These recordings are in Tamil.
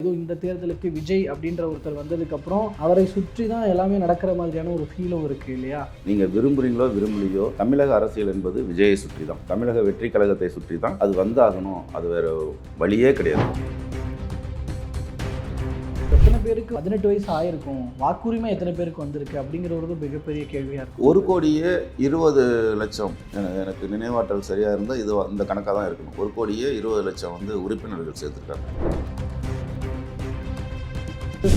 ஏதோ இந்த தேர்தலுக்கு விஜய் அப்படின்ற ஒருத்தர் வந்ததுக்கப்புறம் அவரை சுற்றி தான் எல்லாமே நடக்கிற மாதிரியான ஒரு ஃபீலும் இருக்குது இல்லையா? நீங்கள் விரும்புகிறீங்களோ விரும்பலையோ தமிழக அரசியல் என்பது விஜயை சுற்றி தான், தமிழக வெற்றி கழகத்தை சுற்றி தான். அது வந்தாகணும், அது வேறு வழியே கிடையாது. எத்தனை பேருக்கு 18 வயசு ஆயிருக்கும், வாக்குரிமை எத்தனை பேருக்கு வந்திருக்கு அப்படிங்கிற ஒரு மிகப்பெரிய கேள்வியாக இருக்கும். 1,20,00,000 எனக்கு நினைவாற்றல் சரியாக இருந்தால் இது அந்த கணக்காக தான் இருக்கணும். 1,20,00,000 வந்து உறுப்பினர்கள் சேர்த்துருக்காங்க.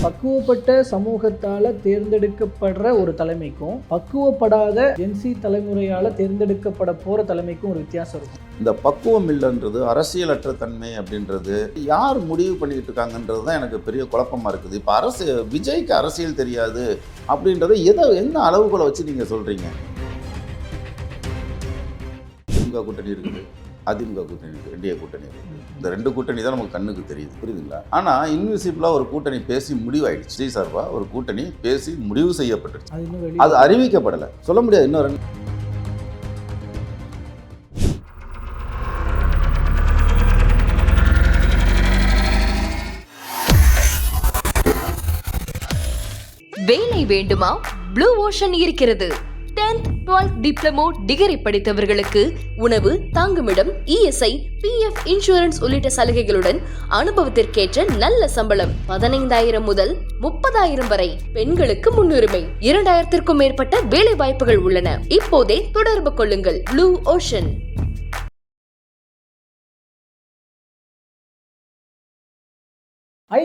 பக்குவப்பட்ட சமூகத்தால் தேர்ந்தெடுக்கப்படுற ஒரு தலைமைக்கும் பக்குவப்படாத ஜென்சி தலைமுறையால் தேர்ந்தெடுக்கப்பட போகிற தலைமைக்கும் ஒரு வித்தியாசம் இருக்கும். இந்த பக்குவம் இல்லைன்றது, அரசியலற்ற தன்மை அப்படின்றது யார் முடிவு பண்ணிக்கிட்டு இருக்காங்கன்றது தான் எனக்கு பெரிய குழப்பமாக இருக்குது. இப்போ விஜய்க்கு அரசியல் தெரியாது அப்படின்றத என்ன அளவுகளை வச்சு நீங்கள் சொல்கிறீங்க? திமுக கூட்டணி இருக்குது, அதிமுக கூட்டணி இருக்குது, என்டிஏ கூட்டணி இருக்குது. இந்த 2 கூட்டணி தான் நமக்கு கண்ணுக்கு தெரியுது, புரியுதுங்களா? ஆனால் இன்விசிபிளாக ஒரு கூட்டணி பேசி முடிவாயிடுச்சு. ஸ்ரீ சார்பாக ஒரு கூட்டணி பேசி முடிவு செய்யப்பட்டுருச்சு. அது அறிவிக்கப்படலை, சொல்ல முடியாது. இன்னொரு வேலை வேண்டுமா? ப்ளூ ஓஷன் இருக்கிறது. 10th 12th டிப்ளமோ டிகிரி படித்தவர்களுக்கு உணவு, தங்குமிடம், இஎஸ்ஐ, பிஎஃப் இன்சூரன்ஸ் உள்ளிட்ட சலுகைகளுடன் அனுபவத்திற்கேற்ற நல்ல சம்பளம் 15,000 முதல் 30,000 வரை. பெண்களுக்கு முன்னுரிமை. 2,000க்கும் மேற்பட்ட வேலை வாய்ப்புகள் உள்ளன. இப்போதே தொடர்பு கொள்ளுங்கள். Blue ocean.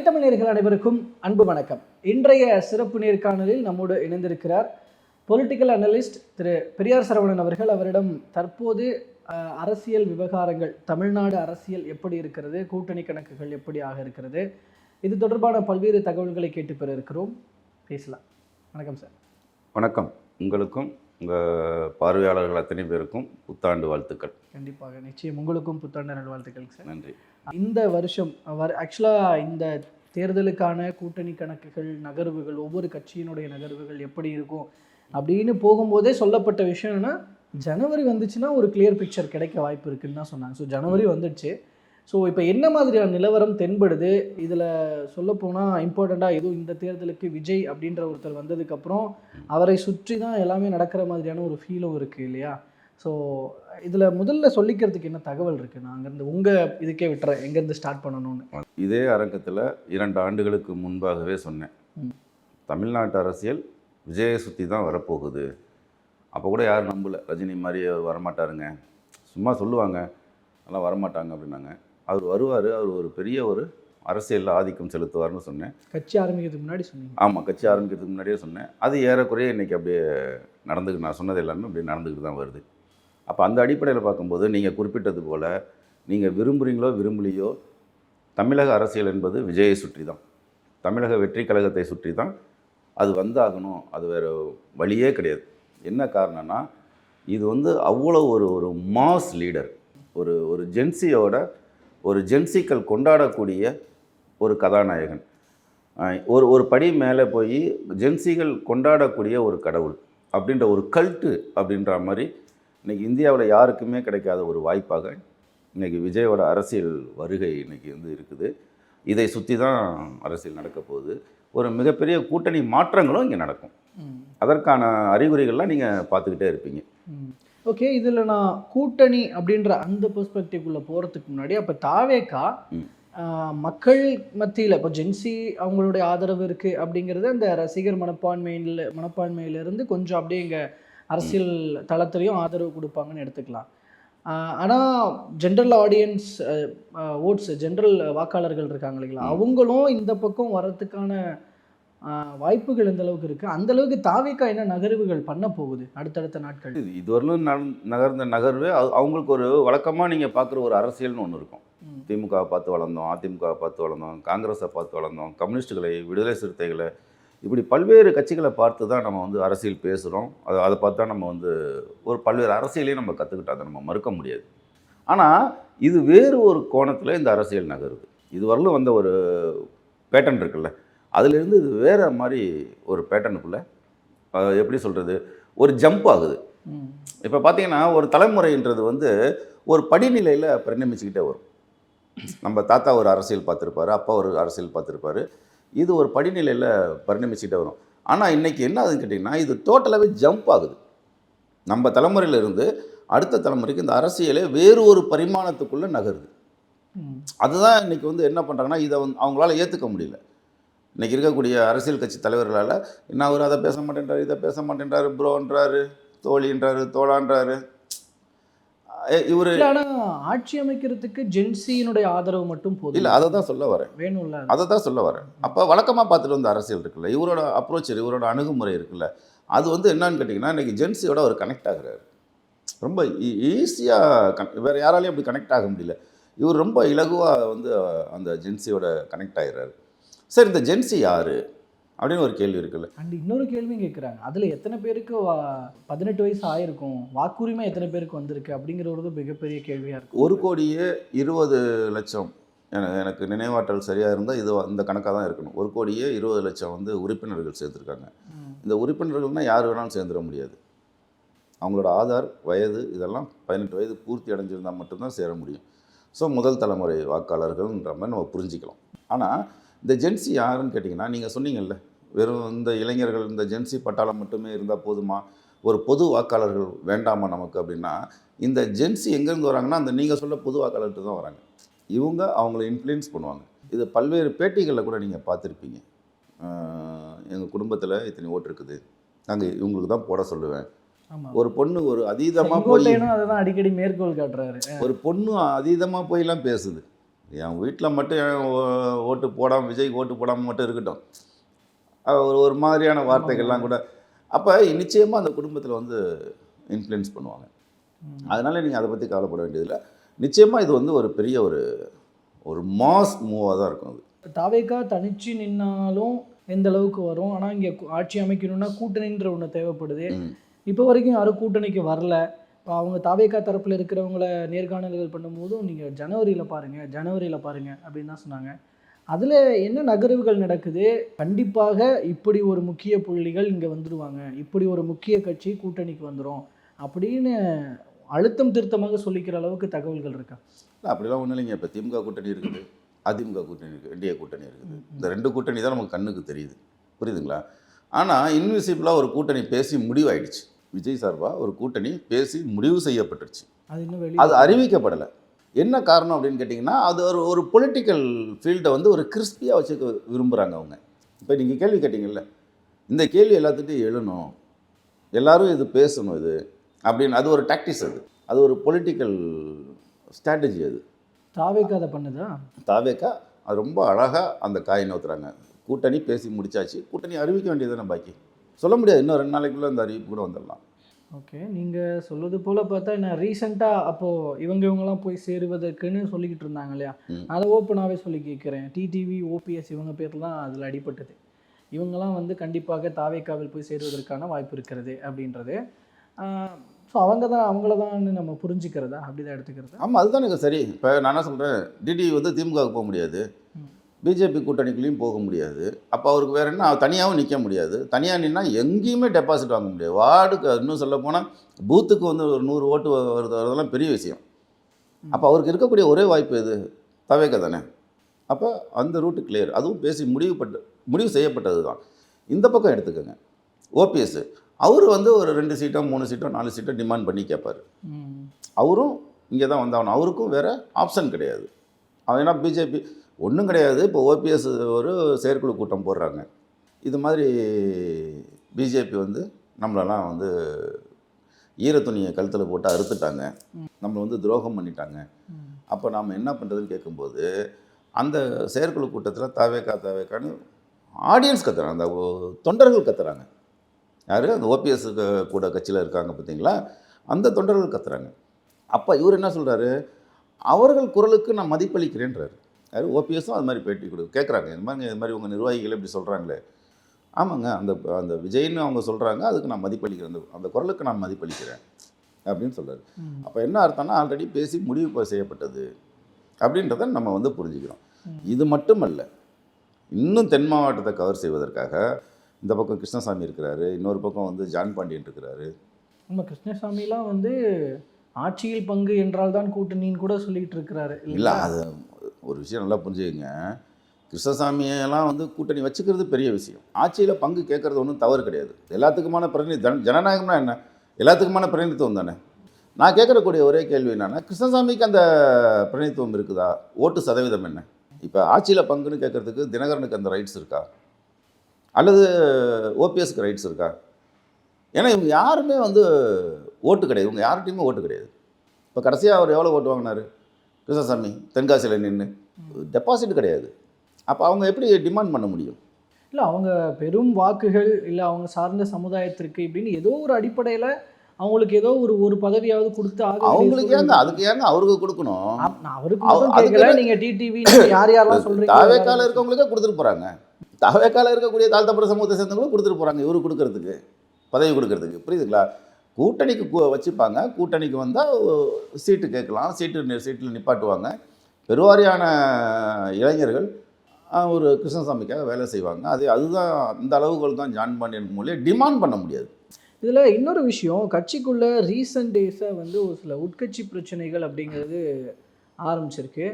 தமிழர்கள் அனைவருக்கும் அன்பு வணக்கம். இன்றைய சிறப்பு நேர்காணலில் நம்மோடு இணைந்திருக்கிறார் பொலிட்டிக்கல் அனலிஸ்ட் திரு பெரியார் சரவணன் அவர்கள். அவரிடம் தற்போது அரசியல் விவகாரங்கள், தமிழ்நாடு அரசியல் எப்படி இருக்கிறது, கூட்டணி கணக்குகள் எப்படி ஆக இருக்கிறது, இது தொடர்பான பல்வேறு தகவல்களை கேட்டு பெற இருக்கிறோம். பேசலாம். வணக்கம் சார். வணக்கம். உங்களுக்கும் உங்கள் பார்வையாளர்கள் அத்தனை பேருக்கும் புத்தாண்டு வாழ்த்துக்கள். கண்டிப்பாக, நிச்சயம் உங்களுக்கும் புத்தாண்டு நல்வாழ்த்துக்கள் சார். நன்றி. இந்த வருஷம் ஆக்சுவலாக இந்த தேர்தலுக்கான கூட்டணி கணக்குகள், நகர்வுகள், ஒவ்வொரு கட்சியினுடைய நகர்வுகள் எப்படி இருக்கும் அப்படின்னு போகும்போதே சொல்லப்பட்ட விஷயம்னா, ஜனவரி வந்துச்சுன்னா ஒரு கிளியர் பிக்சர் கிடைக்க வாய்ப்பு இருக்குன்னு தான் சொன்னாங்க. ஸோ ஜனவரி வந்துடுச்சு. ஸோ இப்போ என்ன மாதிரியான நிலவரம் தென்படுது? இதில் சொல்லப்போனால் இம்பார்ட்டண்ட்டாக எதுவும் இந்த தேர்தலுக்கு விஜய் அப்படின்ற ஒருத்தர் வந்ததுக்கப்புறம் அவரை சுற்றி தான் எல்லாமே நடக்கிற மாதிரியான ஒரு ஃபீலும் இருக்குது இல்லையா? ஸோ இதில் முதல்ல சொல்லிக்கிறதுக்கு என்ன தகவல் இருக்குது? நான் அங்கேருந்து உங்கள் இதுக்கே விட்டுறேன், எங்கேருந்து ஸ்டார்ட் பண்ணணும்னு. இதே அரங்கத்தில் 2 ஆண்டுகளுக்கு முன்பாகவே சொன்னேன், தமிழ்நாட்டு அரசியல் விஜயை சுற்றி தான் வரப்போகுது. அப்போ கூட யாரும் நம்பலை, ரஜினி மாதிரி அவர் வரமாட்டாருங்க, சும்மா சொல்லுவாங்க, அதெல்லாம் வரமாட்டாங்க அப்படின்னாங்க. அவர் வருவார், அவர் ஒரு பெரிய ஒரு அரசியலில் ஆதிக்கம் செலுத்துவார்னு சொன்னேன். கட்சி ஆரம்பிக்கிறதுக்கு முன்னாடி சொன்னீங்க? ஆமாம், கட்சி ஆரம்பிக்கிறதுக்கு முன்னாடியே சொன்னேன். அது ஏறக்குறைய இன்றைக்கி அப்படியே நான் சொன்னது எல்லாமே அப்படியே நடந்துக்கிட்டு தான் வருது. அப்போ அந்த அடிப்படையில் பார்க்கும்போது நீங்கள் குறிப்பிட்டது போல், நீங்கள் விரும்புகிறீங்களோ விரும்பலையோ தமிழக அரசியல் என்பது விஜயை சுற்றி தான், தமிழக வெற்றி கழகத்தை சுற்றி தான். அது வந்தாகணும், அது வேறு வழியே கிடையாது. என்ன காரணம்னா, இது வந்து அவ்வளோ ஒரு மாஸ் லீடர், ஒரு ஜென்சியோட ஒரு ஜென்சிக்கள் கொண்டாடக்கூடிய ஒரு கதாநாயகன், ஒரு படி மேலே போய் ஜென்சிகள் கொண்டாடக்கூடிய ஒரு கடவுள் அப்படின்ற ஒரு கல்ட்டு அப்படின்ற மாதிரி இன்றைக்கி இந்தியாவில் யாருக்குமே கிடைக்காத ஒரு வாய்ப்பாக இன்றைக்கி விஜயோட அரசியல் வருகை இன்றைக்கி வந்து இருக்குது. இதை சுற்றி தான் அரசியல் நடக்க போகுது. ஒரு மிகப்பெரிய கூட்டணி மாற்றங்களும் இங்கே நடக்கும். அதற்கான அறிகுறிகள்லாம் நீங்கள் பார்த்துக்கிட்டே இருப்பீங்க. ஓகே, இதில் நான் கூட்டணி அப்படின்ற அந்த பெர்ஸ்பெக்டிவ்குள்ளே போகிறதுக்கு முன்னாடி, அப்போ தாவேகா மக்கள் மத்தியில் இப்போ ஜென்சி அவங்களுடைய ஆதரவு இருக்குது அப்படிங்கிறது அந்த ரசிகர் மனப்பான்மையிலிருந்து கொஞ்சம் அப்படியே இங்கே அரசியல் தளத்துலேயும் ஆதரவு கொடுப்பாங்கன்னு எடுத்துக்கலாம். ஆனால் ஜென்ரல் ஆடியன்ஸ் ஓட்ஸ், ஜென்ரல் வாக்காளர்கள் இருக்காங்க இல்லைங்களா, அவங்களும் இந்த பக்கம் வர்றதுக்கான வாய்ப்புகள் எந்த அளவுக்கு இருக்குது? அந்த அளவுக்கு தாவேகா என்ன நகர்வுகள் பண்ண போகுது அடுத்தடுத்த நாட்கள்? இதுவரையிலும் நகர்ந்த நகர்வு அவங்களுக்கு ஒரு வழக்கமாக நீங்கள் பார்க்குற ஒரு அரசியல்னு ஒன்று இருக்கும். திமுகவை பார்த்து வளர்ந்தோம், அதிமுகவை பார்த்து வளர்ந்தோம், காங்கிரஸை பார்த்து வளர்ந்தோம், கம்யூனிஸ்டுகளை, விடுதலை சிறுத்தைகளை, இப்படி பல்வேறு கட்சிகளை பார்த்து தான் நம்ம வந்து அரசியல் பேசுகிறோம். அதை பார்த்து தான் நம்ம வந்து ஒரு பல்வேறு அரசியலையும் நம்ம கற்றுக்கிட்டோம், அதை நம்ம மறுக்க முடியாது. ஆனால் இது வேறு ஒரு கோணத்தில் இந்த அரசியல் நகருது. இதுவரையிலும் வந்த ஒரு பேட்டர்ன் இருக்குல்ல, அதிலிருந்து இது வேறு மாதிரி ஒரு பேட்டர்னுக்குள்ளே எப்படி சொல்கிறது, ஒரு ஜம்ப் ஆகுது. இப்போ பார்த்தீங்கன்னா ஒரு தலைமுறைன்றது வந்து ஒரு படிநிலையில் பரிணமிச்சுக்கிட்டே வரும். நம்ம தாத்தா ஒரு அரசியல் பார்த்துருப்பாரு, அப்பா ஒரு அரசியல் பார்த்துருப்பாரு. இது ஒரு படிநிலையில் பரிணமிச்சுட்டே வரும். ஆனால் இன்றைக்கி என்ன ஆகுதுன்னு கேட்டிங்கன்னா, இது டோட்டலாகவே ஜம்ப் ஆகுது. நம்ம தலைமுறையிலிருந்து அடுத்த தலைமுறைக்கு இந்த அரசியலே வேறு ஒரு பரிமாணத்துக்குள்ளே நகருது. அதுதான் இன்றைக்கி வந்து என்ன பண்ணுறாங்கன்னா, இதை அவங்களால ஏற்றுக்க முடியல. இன்றைக்கி இருக்கக்கூடிய அரசியல் கட்சி தலைவர்களால் என்ன அவர் அதை பேச மாட்டேன்றாரு, இதை பேச மாட்டேன்றாரு, ப்ரோன்றாரு, தோழின்றாரு, தோழான்றாரு. இவர் ஆனால் ஆட்சி அமைக்கிறதுக்கு ஜென்சியினுடைய ஆதரவு மட்டும் போதும் இல்லை, அதை தான் சொல்ல வரேன். வேணும்ல, அதை தான் சொல்ல வரேன். அப்போ வழக்கமாக பார்த்துட்டு வந்த அரசியல் இருக்குல்ல, இவரோட அப்ரோச், இவரோட அணுகுமுறை இருக்குல்ல, அது வந்து என்னன்னு கேட்டிங்கன்னா, இன்றைக்கி ஜென்சியோட அவர் கனெக்ட் ஆகுறாரு. ரொம்ப ஈஸியாக வேறு யாராலையும் அப்படி கனெக்ட் ஆக முடியல. இவர் ரொம்ப இலகுவாக வந்து அந்த ஜென்சியோட கனெக்ட் ஆகிறாரு. சரி, இந்த ஜென்சி யார் அப்படின்னு ஒரு கேள்வி இருக்குல்ல. அண்ட் இன்னொரு கேள்வியும் கேட்குறாங்க, அதில் எத்தனை பேருக்கு 18 வயசு ஆயிருக்கும், வாக்குரிமை எத்தனை பேருக்கு வந்திருக்கு அப்படிங்கிறது மிகப்பெரிய கேள்வியாக இருக்குது. 1,20,00,000 எனக்கு நினைவாற்றல் சரியாக இருந்தால் இது இந்த கணக்காக தான் இருக்கணும். 1,20,00,000 வந்து உறுப்பினர்கள் சேர்த்துருக்காங்க. இந்த உறுப்பினர்கள்னால் யார் வேணாலும் சேர்ந்துட முடியாது. அவங்களோட ஆதார், வயது இதெல்லாம் 18 வயது பூர்த்தி அடைஞ்சிருந்தால் மட்டும்தான் சேர முடியும். ஸோ முதல் தலைமுறை வாக்காளர்கள்ன்ற மாதிரி நம்ம புரிஞ்சிக்கலாம். ஆனால் இந்த ஜென்சி யாருன்னு கேட்டிங்கன்னா, நீங்கள் சொன்னீங்கல்ல, வெறும் இந்த இளைஞர்கள், இந்த ஜென்சி பட்டாளம் மட்டுமே இருந்தால் போதுமா, ஒரு பொது வாக்காளர்கள் வேண்டாமா நமக்கு அப்படின்னா, இந்த ஜென்சி எங்கேருந்து வராங்கன்னா, அந்த நீங்கள் சொல்ல பொது வாக்காளர்கிட்ட தான் வராங்க. இவங்க அவங்கள இன்ஃப்ளூயன்ஸ் பண்ணுவாங்க. இது பல்வேறு பேட்டிகளில் கூட நீங்கள் பார்த்துருப்பீங்க. எங்கள் குடும்பத்தில் இத்தனை ஓட்டு இருக்குது, நாங்கள் இவங்களுக்கு தான் போட சொல்லுவேன். ஒரு பொண்ணு ஒரு அதீதமாக போய் அதான் அடிக்கடி மேற்கோள் காட்டுறாரு. ஒரு பொண்ணு அதீதமாக போயெல்லாம் பேசுது, என் வீட்டில் மட்டும் ஓட்டு போடாமல், விஜய்க்கு ஓட்டு போடாமல் மட்டும் இருக்கட்டும், ஒரு மாதிரியான வார்த்தைகள்லாம் கூட. அப்போ நிச்சயமாக அந்த குடும்பத்தில் வந்து இன்ஃப்ளூயன்ஸ் பண்ணுவாங்க. அதனால் நீங்கள் அதை பற்றி கவலைப்பட வேண்டியதில்லை. நிச்சயமாக இது வந்து ஒரு பெரிய ஒரு மாஸ் மூவாக தான் இருக்கும். அது தாவேக்கா தனிச்சு நின்னாலும் எந்த அளவுக்கு வரும், ஆனால் இங்கே ஆட்சி அமைக்கணும்னா கூட்டணின்ற ஒன்று தேவைப்படுது. இப்போ வரைக்கும் யாரும் கூட்டணிக்கு வரல. இப்போ அவங்க தாவேக்கா தரப்பில் இருக்கிறவங்கள நேர்காணல்கள் பண்ணும்போதும் நீங்கள் ஜனவரியில் பாருங்கள் அப்படின்னு தான் சொன்னாங்க. அதில் என்ன நகர்வுகள் நடக்குது, கண்டிப்பாக இப்படி ஒரு முக்கிய புள்ளிகள் இங்கே வந்துடுவாங்க, இப்படி ஒரு முக்கிய கட்சி கூட்டணிக்கு வந்துடும் அப்படின்னு அழுத்தம் திருத்தமாக சொல்லிக்கிற அளவுக்கு தகவல்கள் இருக்கா? இல்லை, அப்படிலாம் ஒன்றும் இல்லைங்க. இப்போ திமுக கூட்டணி இருக்குது, அதிமுக கூட்டணி இருக்குது, என்டிஏ கூட்டணி இருக்குது. இந்த 2 கூட்டணி தான் நமக்கு கண்ணுக்கு தெரியுது, புரியுதுங்களா? ஆனால் இன்விசிபிளாக ஒரு கூட்டணி பேசி முடிவாயிடுச்சு. விஜய் சார்பாக ஒரு கூட்டணி பேசி முடிவு செய்யப்பட்டுருச்சு. அது அறிவிக்கப்படலை. என்ன காரணம் அப்படின்னு கேட்டிங்கன்னா, அது ஒரு பொலிட்டிக்கல் ஃபீல்டை வந்து ஒரு கிறிஸ்பியாக வச்சுக்க விரும்புகிறாங்க அவங்க. இப்போ நீங்கள் கேள்வி கேட்டிங்கல்ல, இந்த கேள்வி எல்லாத்துட்டையும் எழணும், எல்லோரும் இது பேசணும், இது அப்படின்னு. அது ஒரு டாக்டிக்ஸ், அது ஒரு பொலிட்டிக்கல் ஸ்ட்ராட்டஜி. அது தாவேக்கா அதை பண்ணுதா? தாவேக்கா அது ரொம்ப அழகாக அந்த காயை நோத்துறாங்க. கூட்டணி பேசி முடிச்சாச்சு, கூட்டணி அறிவிக்க வேண்டியது தானே பாக்கி. சொல்ல முடியாது, இன்னும் 2 நாளைக்குள்ளே அந்த அறிவிப்பு கூட வந்துடலாம். ஓகே, நீங்கள் சொல்வது போல் பார்த்தா நான் ரீசெண்டாக அப்போது இவங்கெல்லாம் போய் சேருவதற்குன்னு சொல்லிக்கிட்டு இருந்தாங்க இல்லையா, அதை ஓப்பனாகவே சொல்லி கேட்குறேன். டிடிவி, ஓபிஎஸ் இவங்க பேர் தான் அதில் அடிபட்டது. இவங்கெல்லாம் வந்து கண்டிப்பாக தாவேக்காவில் போய் சேருவதற்கான வாய்ப்பு இருக்கிறது அப்படின்றது. ஸோ அவங்கள தான் நம்ம புரிஞ்சுக்கிறதா, அப்படி தான் எடுத்துக்கிறதா? ஆமாம், அதுதான் எனக்கு சரி. இப்போ நான் என்ன சொல்கிறேன், டிடிவி வந்து திமுகவுக்கு போக முடியாது, பிஜேபி கூட்டணிக்குள்ளேயும் போக முடியாது. அப்போ அவருக்கு வேறு என்ன, தனியாகவும் நிற்க முடியாது. தனியாக நின்னா எங்கேயுமே டெபாசிட் வாங்க முடியாது. வார்டுக்கு, இன்னும் சொல்ல போனால் பூத்துக்கு வந்து ஒரு 100 ஓட்டு வருதெல்லாம் பெரிய விஷயம். அப்போ அவருக்கு இருக்கக்கூடிய ஒரே வாய்ப்பு எது, தவேக்கா தானே. அப்போ அந்த ரூட்டு கிளியர். அதுவும் பேசி முடிவு செய்யப்பட்டது தான். இந்த பக்கம் எடுத்துக்கோங்க, ஓபிஎஸ் அவர் வந்து ஒரு 2 சீட்டோ 3 சீட்டோ 4 சீட்டோ டிமாண்ட் பண்ணி கேட்பார். அவரும் இங்கே தான் வந்தாகணும், அவருக்கும் வேறு ஆப்ஷன் கிடையாது. அவன் ஏன்னா பிஜேபி ஒன்றும் கிடையாது. இப்போ ஓபிஎஸ் ஒரு செயற்குழு கூட்டம் போடுறாங்க. இது மாதிரி பிஜேபி வந்து நம்மளெல்லாம் வந்து ஈரத்துணியை கழுத்தில் போட்டு அறுத்துட்டாங்க, நம்மளை வந்து துரோகம் பண்ணிட்டாங்க. அப்போ நாம் என்ன பண்ணுறதுன்னு கேட்கும்போது, அந்த செயற்குழு கூட்டத்தில் தாவேக்கான்னு ஆடியன்ஸ் கத்துறாங்க, அந்த தொண்டர்கள் கத்துறாங்க. யார், அந்த ஓபிஎஸ் கூட கட்சியில் இருக்காங்க பார்த்தீங்களா, அந்த தொண்டர்கள் கத்துறாங்க. அப்போ இவர் என்ன சொல்கிறாரு, அவர்கள் குரலுக்கு நான் மதிப்பளிக்கிறேன்றார். யார், ஓபிஎஸும் அது மாதிரி பேட்டி கேட்குறாங்க. இது மாதிரி உங்கள் நிர்வாகிகள் இப்படி சொல்கிறாங்களே. ஆமாங்க, அந்த விஜய்னு அவங்க சொல்கிறாங்க, அதுக்கு நான் மதிப்பளிக்கிறேன், அந்த குரலுக்கு நான் மதிப்பளிக்கிறேன் அப்படின்னு சொல்கிறார். அப்போ என்ன அர்த்தம்னா, ஆல்ரெடி பேசி முடிவு செய்யப்பட்டது அப்படின்றத நம்ம வந்து புரிஞ்சுக்கிறோம். இது மட்டுமல்ல, இன்னும் தென் மாவட்டத்தை கவர் செய்வதற்காக இந்த பக்கம் கிருஷ்ணசாமி இருக்கிறாரு, இன்னொரு பக்கம் வந்து ஜான் பாண்டியன் இருக்கிறாரு. நம்ம கிருஷ்ணசாமிலாம் வந்து ஆட்சியில் பங்கு என்றால் தான் கூட்டணின்னு கூட சொல்லிகிட்டு இருக்கிறாரு. இல்லை, அது ஒரு விஷயம் நல்லா புரிஞ்சுக்கங்க. கிருஷ்ணசாமியெல்லாம் வந்து கூட்டணி வச்சுக்கிறது பெரிய விஷயம். ஆட்சியில் பங்கு கேட்குறது ஒன்றும் தவறு கிடையாது. எல்லாத்துக்குமான ஜனநாயகம்னா என்ன? எல்லாத்துக்குமான பிரதிநிதித்துவம் தானே. நான் கேட்கக்கூடிய ஒரே கேள்வி என்னன்னா, கிருஷ்ணசாமிக்கு அந்த பிரதிநிதித்துவம் இருக்குதா? ஓட்டு சதவீதம் என்ன? இப்போ ஆட்சியில் பங்குன்னு கேட்குறதுக்கு தினகரனுக்கு அந்த ரைட்ஸ் இருக்கா? அல்லது ஓபிஎஸ்க்கு ரைட்ஸ் இருக்கா? ஏன்னா இவங்க யாருமே வந்து ஓட்டு கிடையாது. இவங்க யார்கிட்டையுமே ஓட்டு கிடையாது. இப்போ கடைசியாக அவர் எவ்வளோ ஓட்டு வாங்கினார் கிருஷ்ணசாமி? தென்காசியில் நின்று டெபாசிட் கிடையாது. அப்போ அவங்க எப்படி டிமாண்ட் பண்ண முடியும்? இல்லை, அவங்க பெரும் வாக்குகள் இல்லை அவங்க சார்ந்த சமுதாயத்திற்கு இப்படின்னு ஏதோ ஒரு அடிப்படையில் அவங்களுக்கு ஏதோ ஒரு பதவியாவது கொடுத்து அவங்களுக்கு ஏங்க, அதுக்கு ஏங்க அவருக்கு கொடுக்கணும்? நான் அவருக்கு மட்டும் கேட்கல, நீங்க டிடிவி யார் யாரெல்லாம் சொல்றீங்க? தாவேக்கால இருக்கவங்களுக்கே கொடுத்துட்டு போறாங்க. தாவேக்கால இருக்கக்கூடிய தாழ்த்தப்பட்ட சமூகத்தை சேர்ந்தவங்களும் கொடுத்துட்டு போறாங்க இவருக்கு கொடுக்கறதுக்கு, பதவி கொடுக்கறதுக்கு. புரியுதுங்களா? கூட்டணிக்கு வச்சுப்பாங்க. கூட்டணிக்கு வந்தால் சீட்டு கேட்கலாம், சீட்டில் நிப்பாட்டுவாங்க. பெருவாரியான இளைஞர்கள் ஒரு கிருஷ்ணசாமிக்காக வேலை செய்வாங்க. அதுதான் அந்த அளவுகள் தான் ஜாயின் பண்ணி மூலியம் டிமாண்ட் பண்ண முடியாது. இதில் இன்னொரு விஷயம், கட்சிக்குள்ளே ரீசன்ட் டேஸாக வந்து ஒரு சில உட்கட்சி பிரச்சனைகள் அப்படிங்கிறது ஆரம்பிச்சிருக்கு.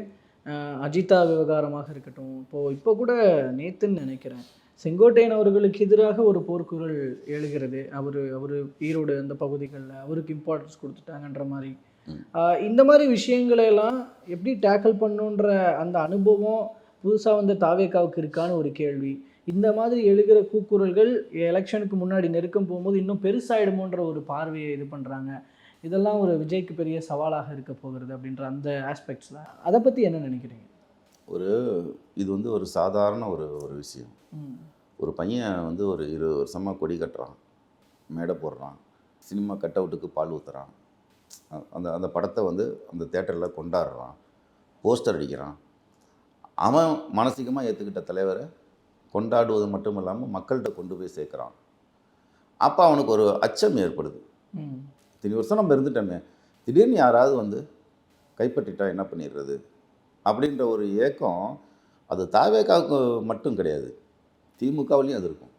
அஜிதா விவகாரமாக இருக்கட்டும், இப்போ கூட நேத்துன்னு நினைக்கிறேன், செங்கோட்டையன் அவர்களுக்கு எதிராக ஒரு போர்க்குரல் எழுகிறது. அவர் ஈரோடு அந்த பகுதிகளில் அவருக்கு இம்பார்ட்டன்ஸ் கொடுத்துட்டாங்கன்ற மாதிரி. இந்த மாதிரி விஷயங்களெல்லாம் எப்படி டேக்கிள் பண்ணுன்ற அந்த அனுபவம் புதுசாக வந்த தாவேக்காவுக்கு இருக்கான்னு ஒரு கேள்வி. இந்த மாதிரி எழுகிற கூக்குரல்கள் எலெக்ஷனுக்கு முன்னாடி நெருக்கம் போகும்போது இன்னும் பெருசாயிடுமோன்ற ஒரு பார்வையை இது பண்ணுறாங்க. இதெல்லாம் ஒரு விஜய்க்கு பெரிய சவாலாக இருக்க போகிறது அப்படின்ற அந்த ஆஸ்பெக்ட்ஸில் அதை பற்றி என்ன நினைக்கிறீங்க? இது வந்து ஒரு சாதாரண ஒரு விஷயம். ஒரு பையன் வந்து ஒரு 20 வருஷமாக கொடி கட்டுறான், மேடை போடுறான், சினிமா கட் அவுட்டுக்கு பால் ஊற்றுறான், அந்த படத்தை வந்து அந்த தேட்டரில் கொண்டாடுறான், போஸ்டர் அடிக்கிறான். அவன் மானசீகமாக ஏற்றுக்கிட்ட தலைவரை கொண்டாடுவது மட்டும் இல்லாமல் மக்கள்கிட்ட கொண்டு போய் சேர்க்குறான். அப்போ அவனுக்கு ஒரு அச்சம் ஏற்படுது. இத்தனை வருஷம் நம்ம இருந்துட்டோமே, திடீர்னு யாராவது வந்து கைப்பற்றிட்டா என்ன பண்ணிடுறது அப்படின்ற ஒரு ஏக்கம். அது தாவேக்காவுக்கு மட்டும் கிடையாது, திமுகவிலையும் அது இருக்கும்,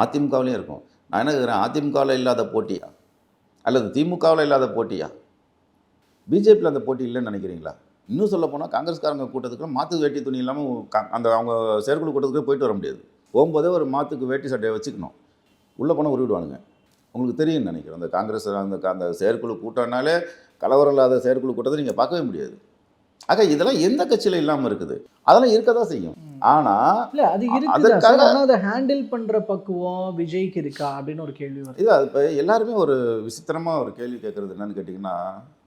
அதிமுகவிலையும் இருக்கும். நான் என்ன கேட்குறேன், அதிமுகவில் இல்லாத போட்டியா அல்லது திமுகவில் இல்லாத போட்டியா? பிஜேபியில் அந்த போட்டி இல்லைன்னு நினைக்கிறீங்களா? இன்னும் சொல்ல போனால் காங்கிரஸ்காரங்க கூட்டத்துக்குலாம் மாற்று வேட்டி துணி இல்லாமல் அந்த அவங்க செயற்குழு கூட்டத்துக்கு போயிட்டு வர முடியாது. போகும்போதே ஒரு மாற்றுக்கு வேட்டி சட்டையை வச்சுக்கணும், உள்ளே போனால் உருவிடுவானுங்க. உங்களுக்கு தெரியும்னு நினைக்கிறேன், அந்த காங்கிரஸ் அந்த செயற்குழு கூட்டம்னாலே கலவரம் இல்லாத செயற்குழு கூட்டத்தை நீங்கள் பார்க்கவே முடியாது. ஆக இதெல்லாம் எந்த கட்சியில் இல்லாமல் இருக்குது? அதெல்லாம் இருக்க தான் செய்யும். ஆனால் இல்லை, அது இருக்குது, அதை ஹேண்டில் பண்ணுற பக்குவம் விஜய்க்கு இருக்கா அப்படின்னு ஒரு கேள்வி வருது. இது இப்போ எல்லாருமே ஒரு விசித்திரமாக ஒரு கேள்வி கேட்குறது என்னன்னு கேட்டிங்கன்னா,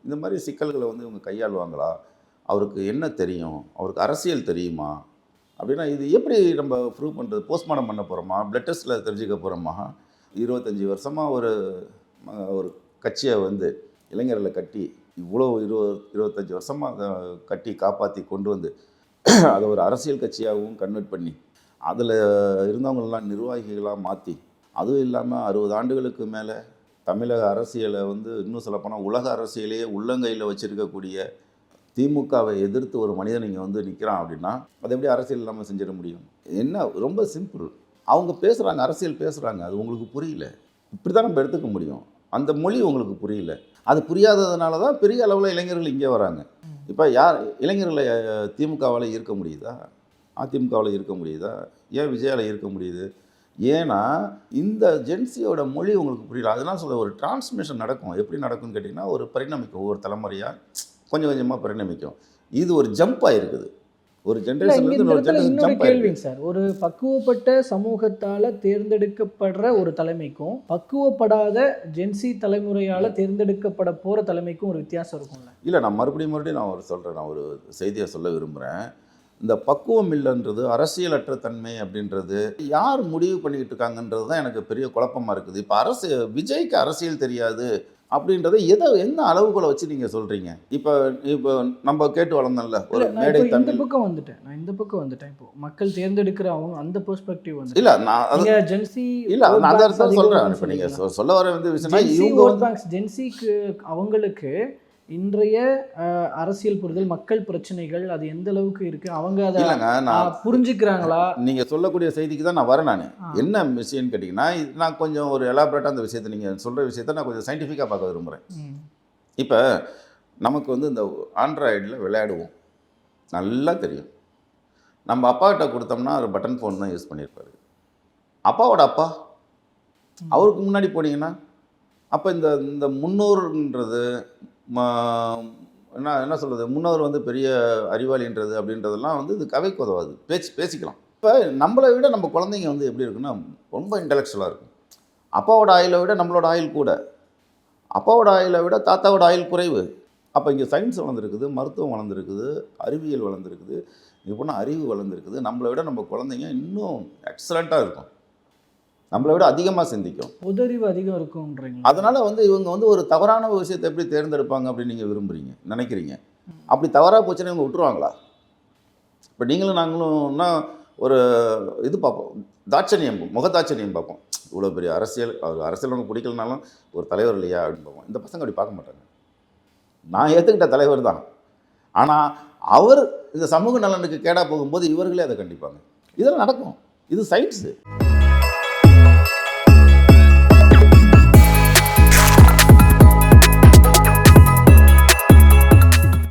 இந்த மாதிரி சிக்கல்களை வந்து இவங்க கையாளுவாங்களா? அவருக்கு என்ன தெரியும்? அவருக்கு அரசியல் தெரியுமா? அப்படின்னா இது எப்படி நம்ம ப்ரூவ் பண்ணுறது? போஸ்ட்மார்ட்டம் பண்ண போகிறோமா? பிளட் டெஸ்ட்டில் தெரிஞ்சுக்க போகிறோமா? 25 வருஷமாக ஒரு கட்சியை வந்து இளைஞர்களை கட்டி இவ்வளோ 25 வருஷமாக அதை கட்டி காப்பாற்றி கொண்டு வந்து அதை ஒரு அரசியல் கட்சியாகவும் கன்வெர்ட் பண்ணி அதில் இருந்தவங்களெல்லாம் நிர்வாகிகளாக மாற்றி, அதுவும் இல்லாமல் 60 ஆண்டுகளுக்கு மேலே தமிழக அரசியலை வந்து இன்னும் சொல்லப்போனால் உலக அரசியலையே உள்ளங்கையில் வச்சுருக்கக்கூடிய திமுகவை எதிர்த்து ஒரு மனிதன் இங்கே வந்து நிற்கிறான் அப்படின்னா அதை எப்படி அரசியல் இல்லாமல் செஞ்சிட முடியும்? என்ன, ரொம்ப சிம்பிள். அவங்க பேசுகிறாங்க, அரசியல் பேசுகிறாங்க, அது உங்களுக்கு புரியல. இப்படி தான் நம்ம எடுத்துக்க முடியும். அந்த மொழி உங்களுக்கு புரியல. அது புரியாததுனால தான் பெரிய அளவில் இளைஞர்கள் இங்கே வராங்க. இப்போ இளைஞர்களை திமுகவால் ஈர்க்க முடியுதா? அதிமுகவில் இருக்க முடியுதா? ஏன் விஜயாவில் இருக்க முடியுது? ஏன்னா இந்த ஜென்சியோட மொழி உங்களுக்கு புரியல. அதனால் சொல்ல ஒரு டிரான்ஸ்மிஷன் நடக்கும். எப்படி நடக்கும்னு கேட்டிங்கன்னா, ஒரு பரிணமிக்கும், ஒவ்வொரு தலைமுறையாக கொஞ்சம் கொஞ்சமாக பரிணமிக்கும். இது ஒரு ஜம்ப் ஆகிருக்குது. ஒரு ஜென்ரேஷன் கேள்வி சார், ஒரு பக்குவப்பட்ட சமூகத்தால் தேர்ந்தெடுக்கப்படுற ஒரு தலைமைக்கும் பக்குவப்படாத ஜென்சி தலைமுறையால் தேர்ந்தெடுக்கப்பட போகிற தலைமைக்கும் ஒரு வித்தியாசம் இருக்கும்ல? இல்லை, நான் மறுபடியும் நான் ஒரு செய்தியை சொல்ல விரும்புகிறேன். இந்த பக்குவம் இல்லைன்றது, அரசியலற்ற தன்மை அப்படின்றது யார் முடிவு பண்ணிக்கிட்டு இருக்காங்கன்றது தான் எனக்கு பெரிய குழப்பமாக இருக்குது. இப்போ விஜய்க்கு அரசியல் தெரியாது அப்படின்றத என்ன அளவுகளை வச்சு நீங்கள் சொல்கிறீங்க? இப்போ நம்ம கேட்டு வளர்ந்தோம்ல ஒரு மேடை தமிழ். இந்த பக்கம் வந்துட்டேன் இப்போ மக்கள் தேர்ந்தெடுக்கிற அவங்க அந்த பெர்ஸ்பெக்டிவ் வந்து இல்லை, நான் ஜென்சி இல்லை நான் அந்த அர்த்தம் சொல்கிறேன். இப்போ நீங்கள் சொல்ல வர வந்து விஷயம்னா இவங்க ஜென்சிக்கு அவங்களுக்கு இன்றைய அரசியல் புரிதல், மக்கள் பிரச்சனைகள் அது எந்த அளவுக்கு இருக்கு, அவங்க அதை புரிஞ்சுக்கிறாங்களா? நீங்கள் சொல்லக்கூடிய செய்திக்கு தான் நான் வரேன். நான் என்ன விஷயம்னு கேட்டிங்கன்னா, நான் கொஞ்சம் ஒரு எலாபரேட்டாக அந்த விஷயத்தை, நீங்கள் சொல்கிற விஷயத்த நான் கொஞ்சம் சயின்டிஃபிக்காக பார்க்க விரும்புகிறேன். இப்போ நமக்கு வந்து இந்த ஆண்ட்ராய்டில் விளையாடுவோம், நல்லா தெரியும். நம்ம அப்பாக்கிட்ட கொடுத்தோம்னா ஒரு பட்டன் ஃபோன் தான் யூஸ் பண்ணியிருப்பாரு. அப்பாவோட அப்பா அவருக்கு முன்னாடி போனீங்கன்னா அப்போ இந்த இந்த முன்னோர்ன்றது என்ன என்ன சொல்கிறது, முன்னோர் வந்து பெரிய அறிவாளின்றது அப்படின்றதெல்லாம் வந்து இது கதைக்கு உதவாது. பேசிக்கலாம். இப்போ நம்மளை விட நம்ம குழந்தைங்க வந்து எப்படி இருக்குன்னா ரொம்ப இன்டெலெக்சுவலாக இருக்கும். அப்பாவோட ஆயுளை விட நம்மளோட ஆயுள் கூட, அப்பாவோட ஆயுளை விட தாத்தாவோட ஆயுள் குறைவு. அப்போ இங்கே சயின்ஸ் வளர்ந்துருக்குது, மருத்துவம் வளர்ந்துருக்குது, அறிவியல் வளர்ந்துருக்குது, இது போனால் அறிவு வளர்ந்துருக்குது. நம்மளை விட நம்ம குழந்தைங்க இன்னும் எக்ஸலண்ட்டாக இருக்கும், நம்மளை விட அதிகமாக சிந்திக்கும், பொதறிவு அதிகம் இருக்கும்ன்றீங்க. அதனால் வந்து இவங்க வந்து ஒரு தவறான விஷயத்தை எப்படி தேர்ந்தெடுப்பாங்க அப்படின்னு நீங்கள் விரும்புகிறீங்க, நினைக்கிறீங்க. அப்படி தவறாக போச்சுன்னா இவங்க விட்டுருவாங்களா? இப்போ நீங்களும் நாங்களும்னா ஒரு இது பார்ப்போம், தாட்சணியம், முகதாட்சணியம் பார்ப்போம். இவ்வளோ பெரிய அரசியல், அவர் அரசியல் நமக்கு பிடிக்கலனாலும் ஒரு தலைவர் இல்லையா அப்படின்னு பார்ப்போம். இந்த பசங்க அப்படி பார்க்க மாட்டாங்க. நான் ஏற்றுக்கிட்ட தலைவர் தான், ஆனால் அவர் இந்த சமூக நலனுக்கு கேடாக போகும்போது இவர்களே அதை கண்டிப்பாங்க. இதெல்லாம் நடக்கும். இது சயின்ஸு.